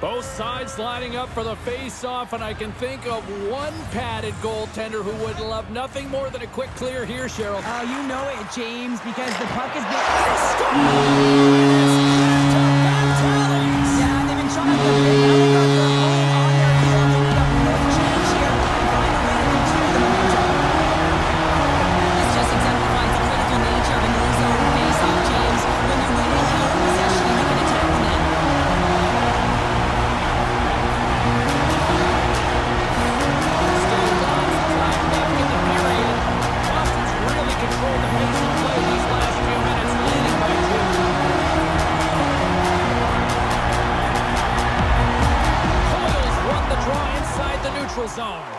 Both sides lining up for the face-off, and I can think of one padded goaltender who would love nothing more than a quick clear here, Cheryl. Oh, you know it, James, because the puck has been... Yeah, they've been trying to... Now they got their own on their heel. They need a quick change here and find a way to continue the momentum. This just exemplifies the critical nature of a no-zone face-off, James. When you're winning a held possession, you can attack the net. Control the pace of play these last few minutes, leading by 2. Coyle's won the draw inside the neutral zone.